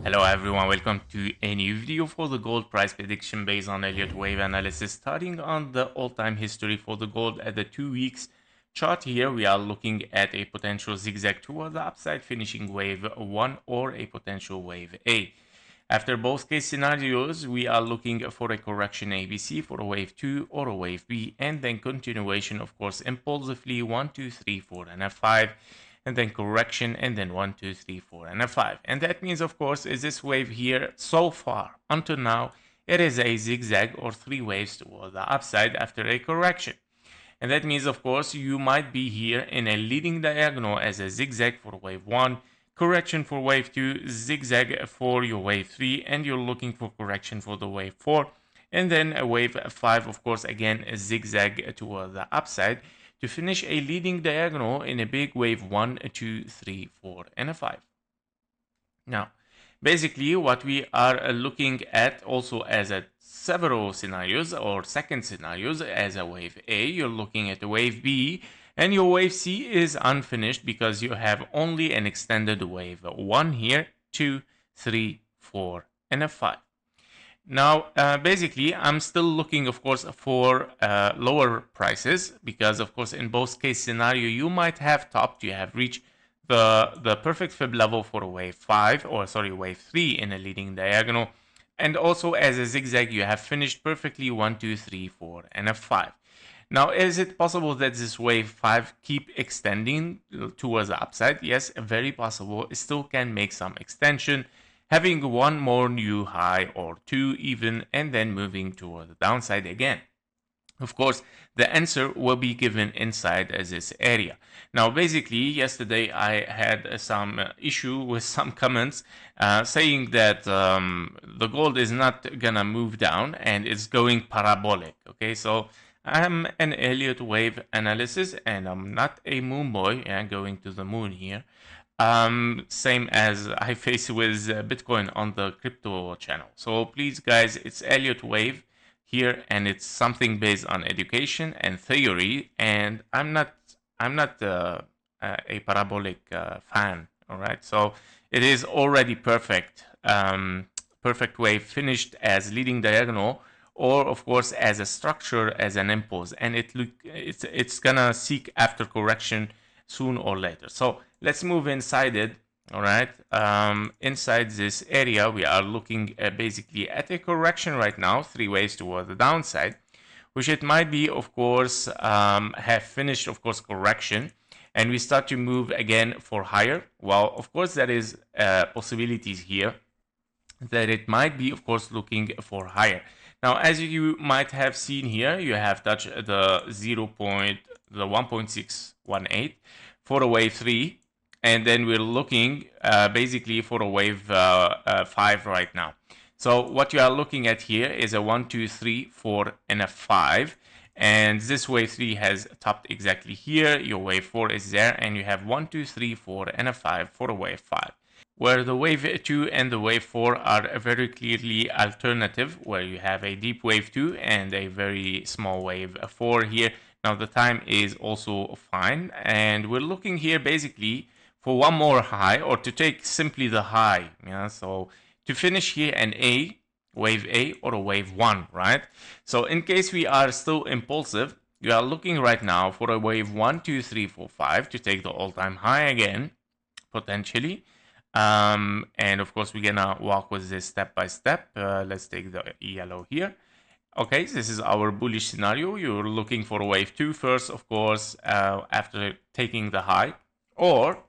Hello everyone, welcome to a new video for the gold price prediction based on Elliott wave analysis. Starting on the all-time history for the gold at the 2 weeks chart here, we are looking at a potential zigzag toward the upside, finishing wave 1 or a potential wave A. After both case scenarios, we are looking for a correction ABC for a wave 2 or a wave B, and then continuation, of course, impulsively 1, 2, 3, 4, and F5, and then correction, and then 1, 2, 3, 4, and F5. And that means, of course, is this wave here so far until now, it is a zigzag or 3 waves toward the upside after a correction. And that means, of course, you might be here in a leading diagonal as a zigzag for wave 1, correction for wave 2, zigzag for your wave 3, and you're looking for correction for the wave 4. And then a wave 5, of course, again, a zigzag toward the upside to finish a leading diagonal in a big wave 1, 2, 3, 4, and a 5. Now, basically, what we are looking at also as a several scenarios or second scenarios as a wave A, you're looking at a wave B, and your wave C is unfinished because you have only an extended wave 1 here, 2, 3, 4, and a 5. Now, basically, I'm still looking, of course, for lower prices because, of course, in both case scenario, you might have topped, you have reached the perfect fib level for a wave 5, or sorry, wave 3 in a leading diagonal. And also as a zigzag, you have finished perfectly 1, 2, 3, 4, and a 5. Now, is it possible that this wave 5 keep extending towards the upside? Yes, very possible. It still can make some extension, having one more new high or two even, and then moving toward the downside again. Of course, the answer will be given inside this area. Now, basically, yesterday I had some issue with some comments saying that the gold is not gonna move down and it's going parabolic. Okay, so I'm an Elliott wave analysis and I'm not a moon boy. Yeah, going to the moon here. Same as I face with Bitcoin on the crypto channel. So please, guys, it's Elliott wave here, and it's something based on education and theory. And I'm not a parabolic fan. All right, so it is already perfect. Perfect wave finished as leading diagonal, or of course as a structure as an impulse, and it's gonna seek after correction soon or later. So let's move inside it. All right, inside this area we are looking basically at a correction right now, 3 waves toward the downside, which it might be, of course, have finished, of course, correction, and we start to move again for higher. Well, of course, there is possibilities here that it might be, of course, looking for higher. Now, as you might have seen here, you have touched the 1.618 for a wave 3, and then we're looking basically for a wave 5 right now. So what you are looking at here is a 1, 2, 3, 4, and a 5. And this wave 3 has topped exactly here. Your wave 4 is there, and you have 1, 2, 3, 4, and a 5 for a wave 5. Where the wave 2 and the wave 4 are very clearly alternative, where you have a deep wave 2 and a very small wave 4 here. Now the time is also fine, and we're looking here basically for one more high, or to take simply the high. Yeah, so to finish here an A, wave A, or a wave 1, right? So in case we are still impulsive, you are looking right now for a wave 1, 2, 3, 4, 5 to take the all-time high again, potentially. And of course, we're gonna walk with this step by step. Let's take the yellow here. Okay, this is our bullish scenario. You're looking for a wave 2 first, of course, after taking the high, or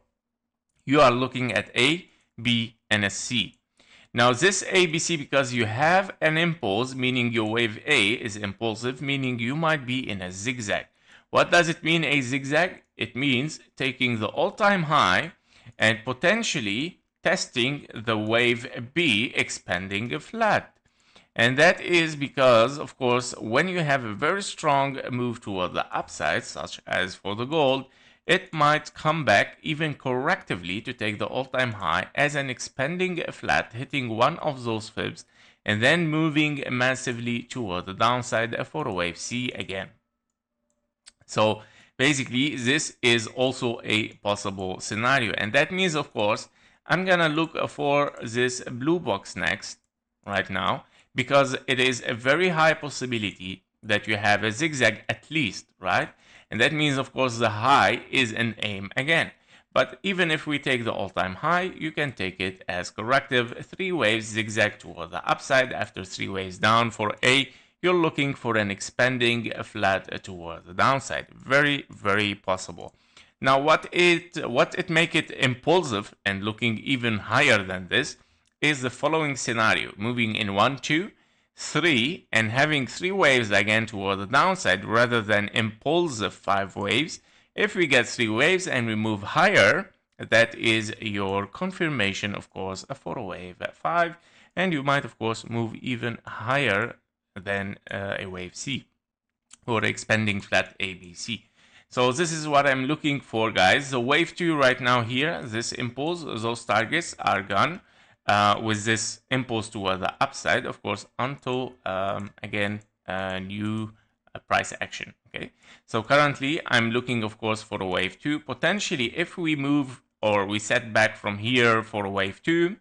you are looking at A, B, and a C. Now this A, B, C, because you have an impulse, meaning your wave A is impulsive, meaning you might be in a zigzag. What does it mean, a zigzag? It means taking the all-time high and potentially testing the wave B, expanding flat. And that is because, of course, when you have a very strong move toward the upside, such as for the gold, it might come back even correctively to take the all-time high as an expanding flat, hitting one of those fibs, and then moving massively toward the downside for a wave C again. So basically, this is also a possible scenario. And that means, of course, I'm gonna look for this blue box next right now, because it is a very high possibility that you have a zigzag at least, right? And that means, of course, the high is an aim again. But even if we take the all-time high, you can take it as corrective. 3 waves zigzag toward the upside after 3 waves down. For A, you're looking for an expanding flat toward the downside. Very, very possible. Now, what it make it impulsive and looking even higher than this is the following scenario: moving in 1, 2, 3, and having 3 waves again toward the downside rather than impulsive 5 waves. If we get 3 waves and we move higher, that is your confirmation, of course, for a wave at 5, and you might, of course, move even higher than a wave C or expanding flat ABC. So this is what I'm looking for, guys. The wave 2 right now here, this impulse, those targets are gone with this impulse toward the upside, of course, until again new price action. Okay, so currently I'm looking, of course, for a wave 2. Potentially, if we move or we set back from here for a wave 2,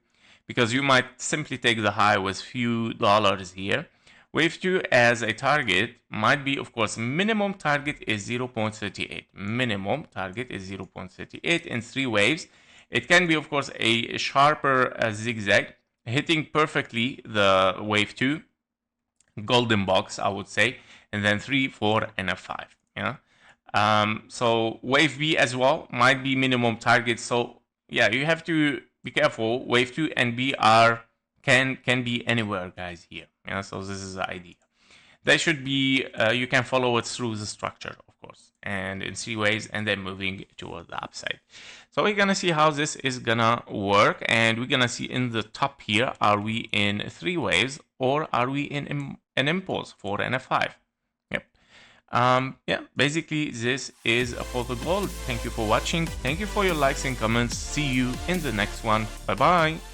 because you might simply take the high with few dollars here. Wave 2 as a target might be, of course, minimum target is 0.38. Minimum target is 0.38 in 3 waves. It can be, of course, a sharper zigzag, hitting perfectly the wave 2, golden box, I would say, and then 3, 4, and a 5. Yeah. So wave B as well might be minimum target. So yeah, you have to be careful. Wave 2 and B are can be anywhere, guys, here. Yeah, so this is the idea. They should be, you can follow it through the structure, of course, and in 3 ways, and then moving toward the upside. So we're gonna see how this is gonna work, and we're gonna see in the top here, are we in 3 waves or are we in an impulse 4 and a 5? Yep. Yeah, basically this is for the gold. Thank you for watching. Thank you for your likes and comments. See you in the next one. Bye bye.